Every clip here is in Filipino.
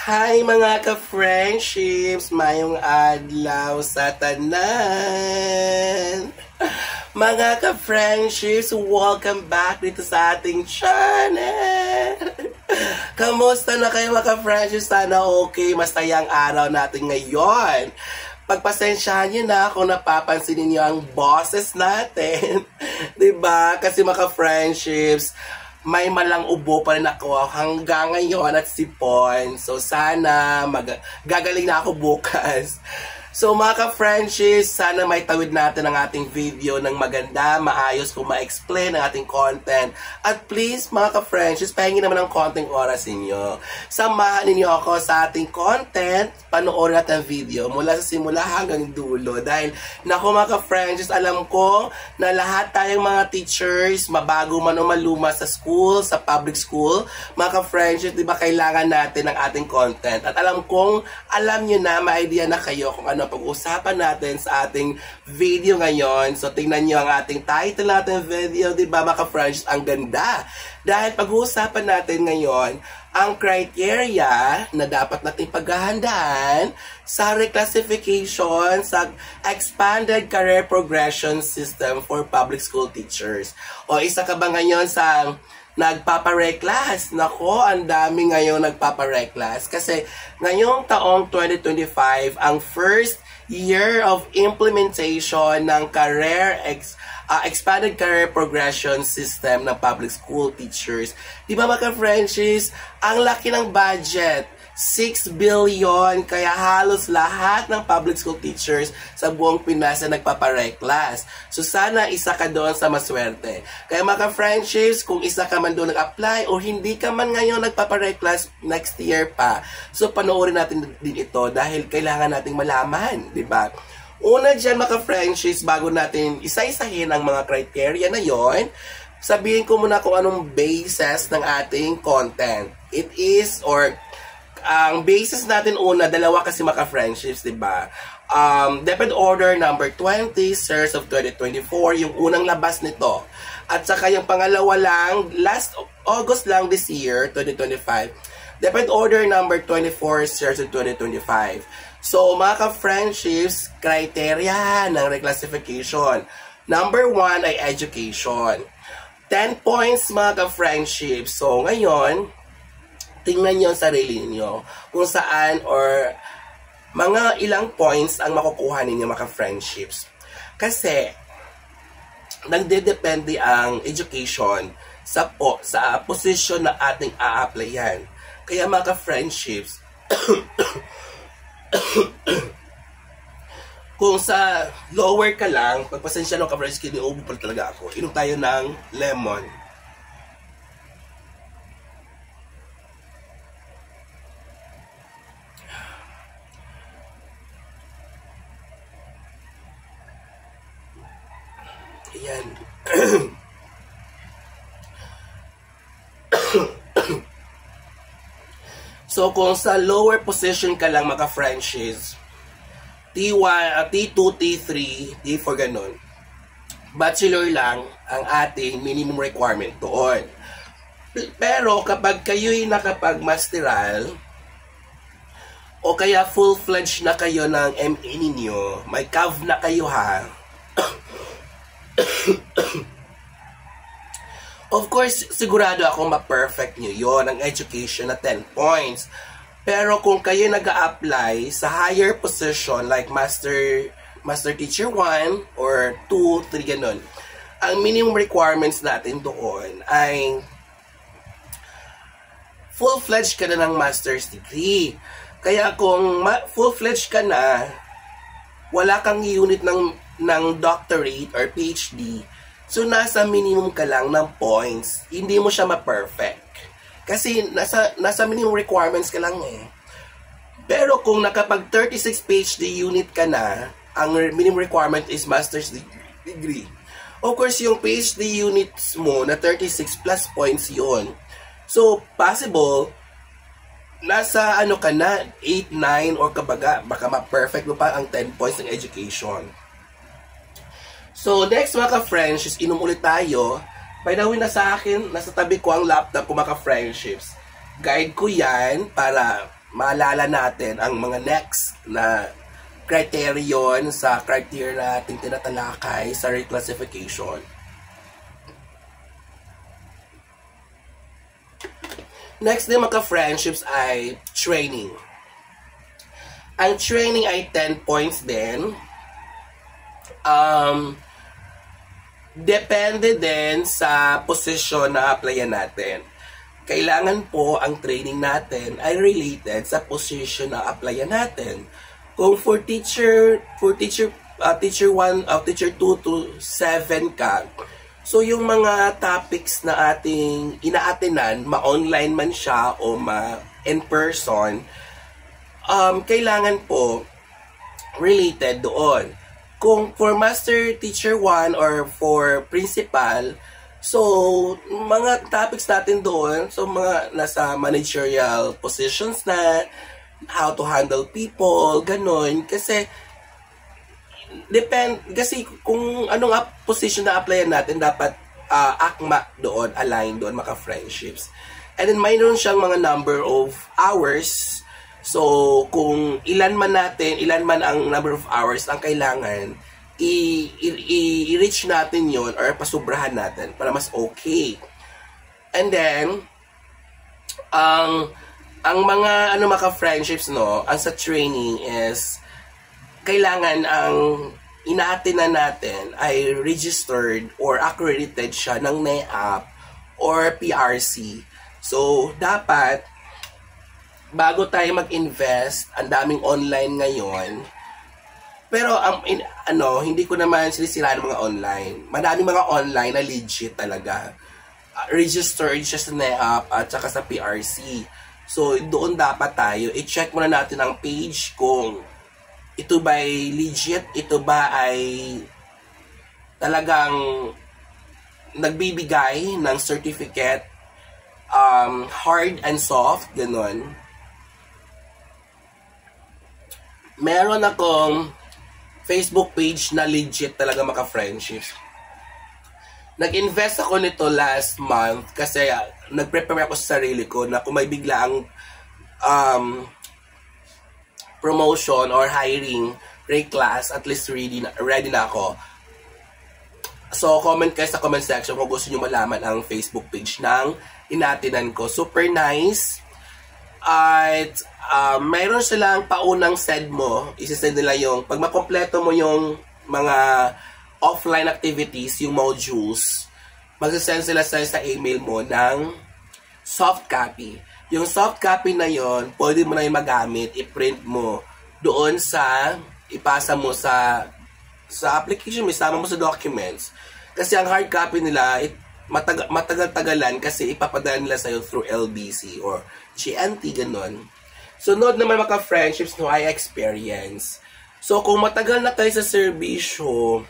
Hi mga ka-friendships, mayong adlaw sa tanan. Mga ka-friendships, welcome back dito sa ating channel. Kamusta na kayo mga ka-friendships? Sana okay, masayang araw natin ngayon. Pagpasensyahan nyo na kung napapansin niyo ang boses natin. Diba? Kasi mga ka-friendships, may malang ubo pa rin ako hanggang ngayon at sipon. So sana gagaling na ako bukas. So mga ka-friendships, sana may tawid natin ang ating video ng maganda, maayos kung ma-explain ang ating content. At please mga ka-friendships, pahingin naman ng konting oras ninyo. Samahan ninyo ako sa ating content, panoorin natin ang video mula sa simula hanggang dulo. Dahil naku mga ka-friendships, alam ko na lahat tayong mga teachers, mabago man o maluma sa school, sa public school, mga ka-friendships, di ba kailangan natin ng ating content. At alam kong alam nyo na, may idea na kayo kung ano pag-usapan natin sa ating video ngayon. So, tingnan nyo ang ating title natin video, di ba mga ka-friends? Ang ganda! Dahil pag-uusapan natin ngayon ang criteria na dapat nating paghahandaan sa reclassification sa Expanded Career Progression System for Public School Teachers. O isa ka ba ngayon sa nagpapareclass? Nako, ang dami ngayon nagpapareclass. Kasi ngayong taong 2025, ang first year of implementation ng Expanded Career Progression System ng public school teachers. Di ba mga ka-friendships, ang laki ng budget. 6 billion, kaya halos lahat ng public school teachers sa buong Pinas na nagpapareclass. So sana isa ka doon sa maswerte. Kaya mga friendships, kung isa ka man doon nag-apply o hindi ka man ngayon nagpapareclass next year pa, so panoorin natin din ito dahil kailangan nating malaman, di ba? Una dyan mga friendships, bago natin isa-isahin ang mga criteria na yon, sabihin ko muna kung anong basis ng ating content. It is, or ang basis natin una, dalawa kasi maka-friendships, diba? DepEd Order number 20, Series of 2024, yung unang labas nito. At saka yung pangalawa lang, last August lang this year, 2025, DepEd Order number 24, Series of 2025. So, mga ka-friendships, criteria ng reclassification. Number 1 ay education. 10 points mga ka-friendships. So, ngayon, tingnan nyo ang sarili niyo kung saan or mga ilang points ang makukuha ninyo mga friendships. Kasi nagdedepende ang education sa position na ating a-applyan. Kaya mga friendships, kung sa lower ka lang, pagpasensya nung ka-friendships, kiniubo pa talaga ako. Inom tayo ng lemon. Ayan. So, kung sa lower position ka lang mga friendships, T1, T2, T3, T4 ganun, bachelor lang ang ating minimum requirement doon. Pero kapag kayo'y nakapag-masteral, o kaya full-fledged na kayo ng MA ninyo, may CAV na kayo ha, of course, sigurado akong ma-perfect nyo yon ang education na 10 points. Pero kung kayo nag-a-apply sa higher position like Master Teacher 1 or 2, 3, ganun, ang minimum requirements natin doon ay full-fledged ka na ng master's degree. Kaya kung full-fledged ka na, wala kang unit ng doctorate or PhD, so nasa minimum ka lang ng points. Hindi mo siya ma-perfect. Kasi nasa minimum requirements ka lang eh. Pero kung nakapag 36 PhD unit ka na, ang minimum requirement is master's degree. Of course, yung PhD units mo na 36 plus points yun. So, possible, nasa ano ka na, 8, 9, or kabaga, baka ma-perfect mo pa ang 10 points ng education. So, next mga ka-friendships, inom ulit tayo. By the way, nasa tabi ko ang laptop ko mga ka-friendships. Guide ko yan para maalala natin ang mga next na criterion sa criteria natin tinatalakay sa reclassification. Next din mga friendships ay training. Ang training ay 10 points din. Depende din sa position na applyan natin. Kailangan po ang training natin ay related sa position na applyan natin. Kung for teacher 1, teacher 2 to 7 ka, so yung mga topics na ating ina-attenan, ma-online man siya o ma-in person, kailangan po related doon. Kung for master teacher 1 or for principal, so mga topics natin doon, so mga nasa managerial positions na, how to handle people, ganon. Kasi kung anong position na applyan natin, dapat akma doon, align doon, mga friendships. And then mayroon siyang mga number of hours. So kung ilan man ang number of hours ang kailangan, i-reach natin yon or pasubrahan natin para mas okay. And then ang mga mga friendships, no, ang sa training is kailangan ang ina-attenan natin ay registered or accredited siya ng NEAP or PRC. So dapat bago tayo mag-invest, ang daming online ngayon. Pero hindi ko naman sinisiraan ng mga online. Madaming mga online na legit talaga. Registered siya sa NEAP at saka sa PRC. So doon dapat tayo i-check muna natin ang page kung ito ba ay legit, ito ba ay talagang nagbibigay ng certificate, hard and soft, ganun. Meron akong Facebook page na legit talaga mga friendships. Nag-invest ako nito last month kasi nag-prepare ako sa sarili ko na kung may biglaang promotion or hiring reclass, at least ready na ako. So comment kayo sa comment section kung gusto nyo malaman ang Facebook page ng inatinan ko. Super nice. At mayroon silang paunang send mo. Isisend nila yung, pag makompleto mo yung mga offline activities, yung modules, magsasend sila sa email mo ng soft copy. Yung soft copy na yon, pwede mo na yung magamit, i-print mo doon ipasa mo sa application mo, isama mo sa documents. Kasi ang hard copy nila, matagal-tagalan kasi ipapadala nila sa'yo through LBC or GNT, ganon. So, nood naman mga friendships no I experience. So, kung matagal na kayo sa serbisyo,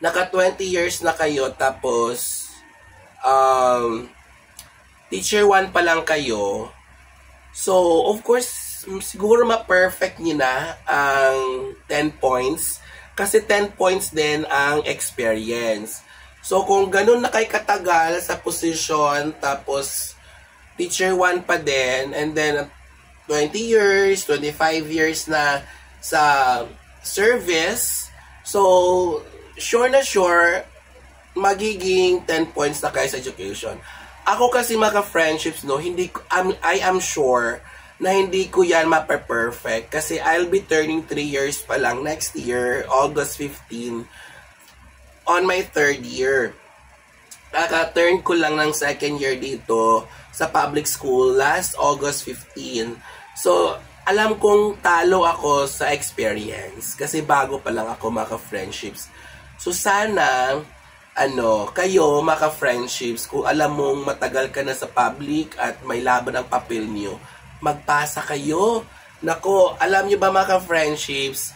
naka 20 years na kayo, tapos teacher 1 pa lang kayo, so of course siguro ma-perfect nyo na ang 10 points kasi 10 points din ang experience. So kung ganun na kayo katagal sa position, tapos teacher 1 pa din, and then 20 years, 25 years na sa service, so sure na sure magiging 10 points na kayo sa education. Ako kasi mga friendships, no, I am sure na hindi ko yan mape-perfect kasi I'll be turning 3 years pa lang next year, August 15, on my 3rd year. Kaka-turn ko lang ng 2nd year dito sa public school last August 15. So, alam kong talo ako sa experience kasi bago pa lang ako mga friendships. So, sana kayo, mga friendships, kung alam mong matagal ka na sa public at may laban ang papel nyo, magpasa kayo. Nako, alam nyo ba mga friendships,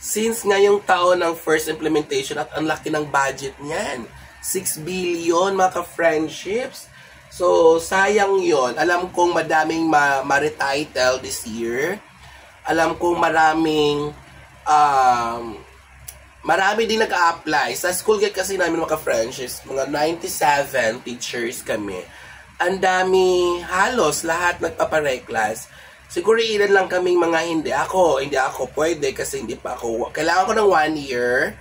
since ngayong taon ang first implementation at ang laki ng budget niyan, 6 billion mga friendships. So, sayang yon. Alam kong madaming ma-retitle this year. Alam kong marami din nag-a-apply. Sa school gate kasi namin mga friendships, mga 97 teachers kami. ang dami, halos lahat nagpapareklas. Siguro ilan lang kaming mga hindi ako pwede kasi hindi pa ako, kailangan ko ng 1 year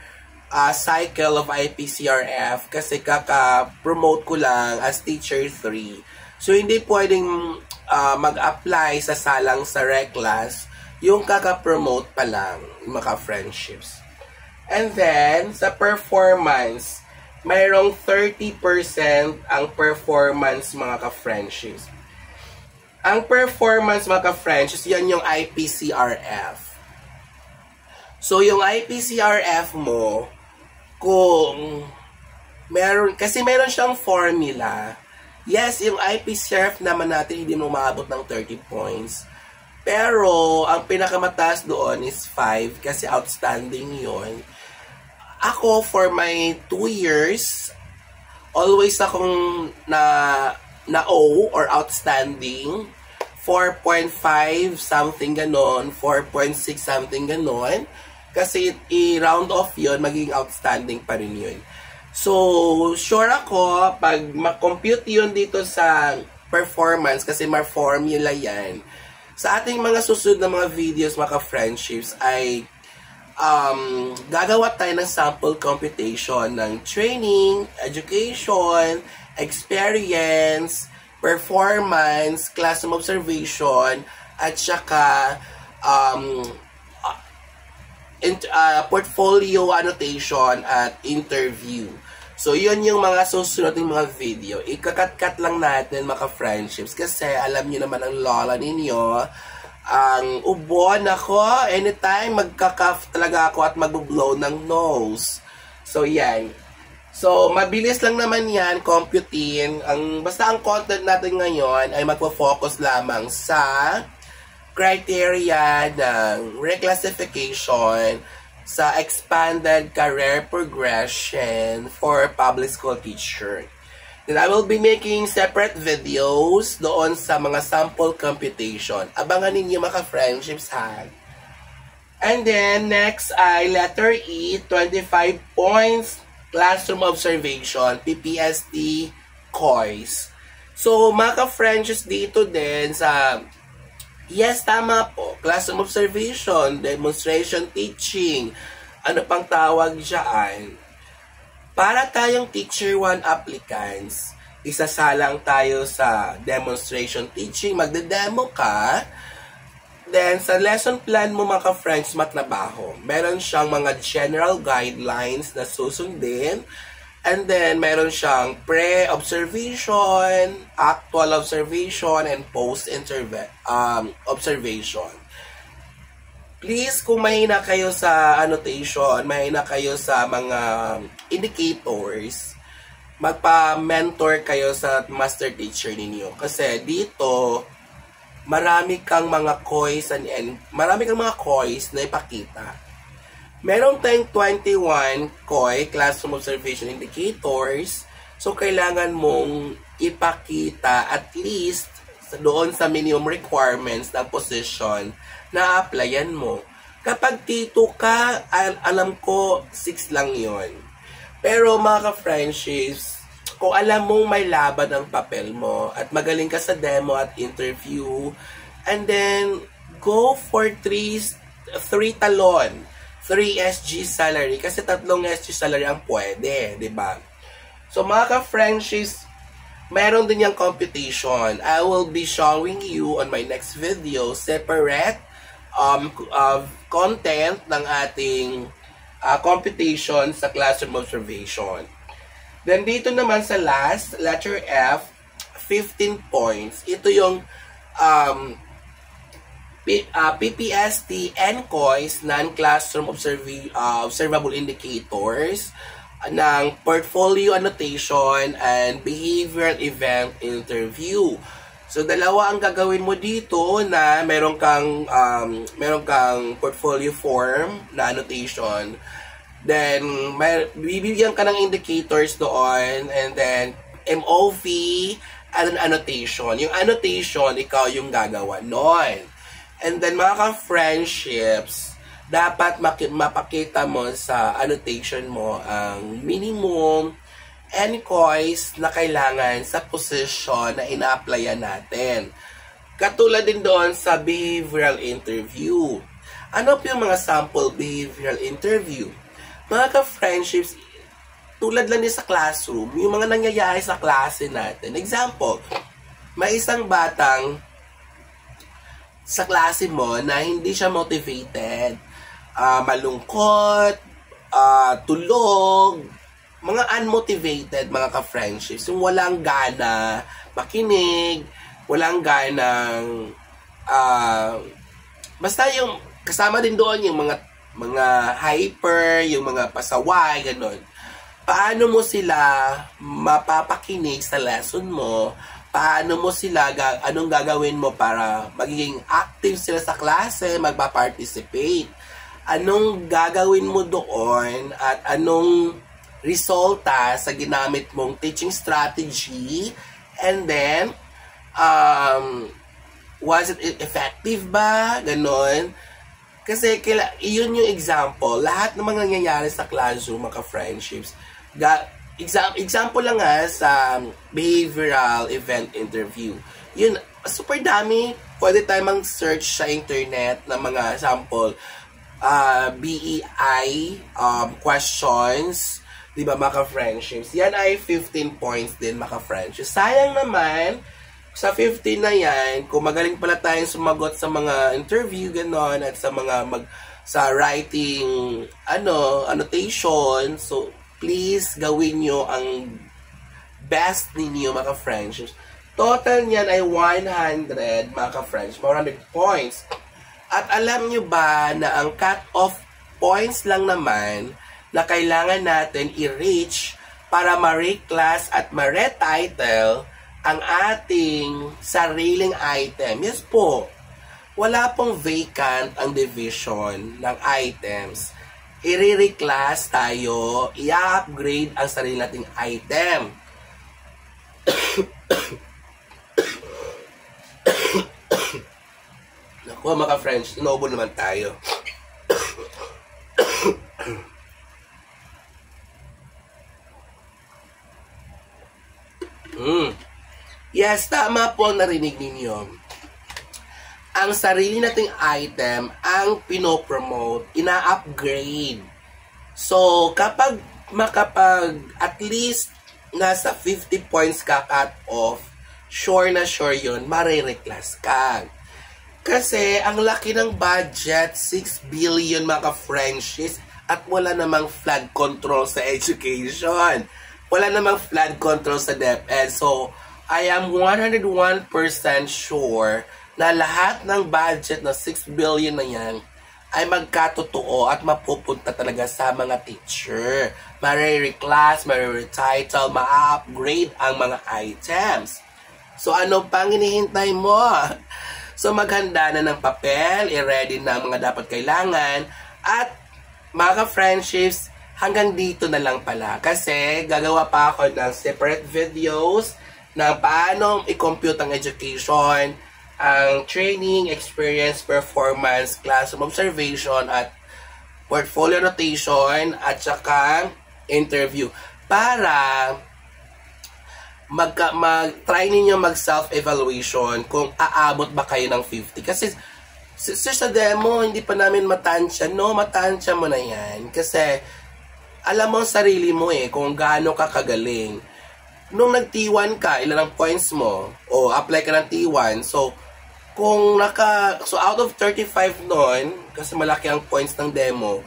cycle of IPCRF kasi kaka-promote ko lang as teacher 3. So hindi pwedeng mag-apply sa salang sa reclass yung kaka-promote pa lang, mga friendships. And then, sa performance, mayroong 30% ang performance, mga ka-friendships. Ang performance, mga ka-friendships, yan yung IPCRF. So, yung IPCRF mo, kung meron, kasi meron siyang formula. Yes, yung IPCRF naman natin, hindi mo maabot ng 30 points. Pero, ang pinakamataas doon is 5 kasi outstanding yon. Ako, for my 2 years, always akong na O or outstanding. 4.5 something ganon, 4.6 something ganon. Kasi i-round off yon, magiging outstanding pa rin yun. So, sure ako, pag ma-compute yun dito sa performance, kasi may formula yan, sa ating mga susunod na mga videos, mga friendships, ay gagawa tayo ng sample computation ng training, education, experience, performance, classroom observation, at saka portfolio annotation at interview. So, yun yung mga susunod ng mga video. Ikakat-kat lang natin, mga friendships, kasi alam niyo naman ang lola ninyo, ang ubon ako, anytime magka-cough talaga ako at mag-blow ng nose. So, yan. So, mabilis lang naman yan, computein. Basta ang content natin ngayon ay magpo-focus lamang sa criteria ng reclassification sa expanded career progression for public school teacher. Then I will be making separate videos doon sa mga sample computation. Abangan ninyo, mga friendships, ha. And then, next ay letter E, 25 points, classroom observation, PPST, COIS. So, mga friendships, dito din sa, yes, tama po, classroom observation, demonstration teaching, ano pang tawag dyan. Para tayong Teacher 1 applicants, isasalang tayo sa demonstration teaching, magde-demo ka. Then, sa lesson plan mo, mga friends, matrabaho. Meron siyang mga general guidelines na susundin. And then, meron siyang pre-observation, actual observation, and post-observation. Please, kung mahina kayo sa annotation, mahina kayo sa mga indicators, magpa-mentor kayo sa master teacher ninyo. Kasi dito, marami kang mga COIS na ipakita. Meron tayong 21 COI, Classroom Observation Indicators. So, kailangan mong ipakita at least doon sa minimum requirements ng position na applyan mo. Kapag T2 ka, alam ko 6 lang yon. Pero mga friendships, kung alam mong may laban ang papel mo at magaling ka sa demo at interview, and then go for 3 talon, 3 SG salary, kasi 3 SG salary ang pwede, di ba? So mga friendships, meron din yung computation. I will be showing you on my next video separate content ng ating computation sa classroom observation. Then dito naman sa last, letter F, 15 points. Ito yung PPST and COIS, non-classroom observable indicators, ng portfolio annotation and behavioral event interview. So, dalawa ang gagawin mo dito na meron kang portfolio form na annotation. Then, bibigyan ka ng indicators doon, and then MOV and annotation. Yung annotation, ikaw yung gagawa nun. And then, mga friendships, dapat mapakita mo sa annotation mo ang minimum any course na kailangan sa position na ina-applyan natin. Katulad din doon sa behavioral interview. Ano po yung mga sample behavioral interview? Mga ka-friendships, tulad lang din sa classroom, yung mga nangyayari sa klase natin. Example, may isang batang sa klase mo na hindi siya motivated, malungkot, tulog, mga unmotivated, mga ka-friendships, yung walang gana makinig, walang ganang basta yung kasama din doon yung mga hyper, yung mga pasaway, ganon. Paano mo sila mapapakinig sa lesson mo? Paano mo sila, anong gagawin mo para magiging active sila sa klase, magpa-participate? Anong gagawin mo doon at anong resulta sa ginamit mong teaching strategy? And then, was it effective ba? Ganon. Kasi iyon yung example. Lahat ng mga nangyayari sa classroom, mga friendships. Example lang sa behavioral event interview. Yun, super dami. Pwede tayo mang-search sa internet ng mga sample. BEI questions. Diba, mga friendships? Yan ay 15 points din, mga friendships. Sayang naman, sa 15 na yan, kung magaling pala tayong sumagot sa mga interview, ganon, at sa mga sa writing, annotation, so, please, gawin nyo ang best ninyo, mga friendships. Total niyan ay 100, mga friendships, 100 points. At alam nyo ba na ang cut-off points lang naman na kailangan natin i-reach para ma-reclass at ma-retitle ang ating sariling item. Yes po, wala pong vacant ang division ng items. I-reclass tayo, i-upgrade ang sarili nating item. Naku, mga friends, inobo naman tayo. Yes, tama po ang narinig ninyo. Ang sarili nating item ang pinopromote, ina-upgrade. So, kapag at least nasa 50 points ka cut off, sure na sure yun, marireclass ka. Kasi ang laki ng budget, 6 billion, mga friendships, at wala namang flood control sa education. Wala namang flood control sa DepEd. So, I am 101% sure na lahat ng budget na 6 billion na yan ay magkatotoo at mapupunta talaga sa mga teacher. Mare-reclass, mare-retitle, ma-upgrade ang mga items. So, ano pang hinihintay mo? So, maghanda na ng papel, i-ready na ang mga dapat kailangan, at mga friendships, hanggang dito na lang pala. Kasi, gagawa pa ako ng separate videos na paano i-compute ang education, ang training, experience, performance, classroom observation, at portfolio notation, at saka interview. Para mag-try ninyo mag-self-evaluation kung aabot ba kayo ng 50. Kasi sa demo, hindi pa namin matansya. No, matansya mo na yan. Kasi alam mo ang sarili mo kung gaano ka kagaling. Nung nag-T1 ka, ilan ang points mo? O apply ka ng T1. So, so out of 35 nun, kasi malaki ang points ng demo,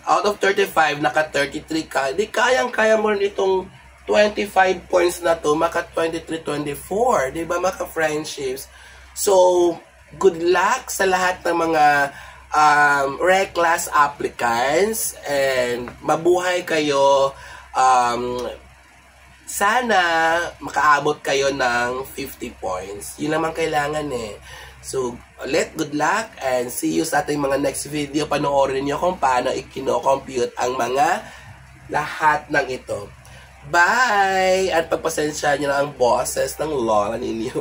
out of 35, naka 33 ka, di kayang-kaya mo rin itong 25 points na to, maka 23, 24. Di ba, maka friendships? So, good luck sa lahat ng mga reclass applicants, and mabuhay kayo. Sana makaabot kayo ng 50 points. Yun naman kailangan So, ulit, good luck, and see you sa ating mga next video. Panoorin nyo kung paano ikino-compute ang mga lahat ng ito. Bye! At pagpasensya nyo na ang boses ng lola ninyo.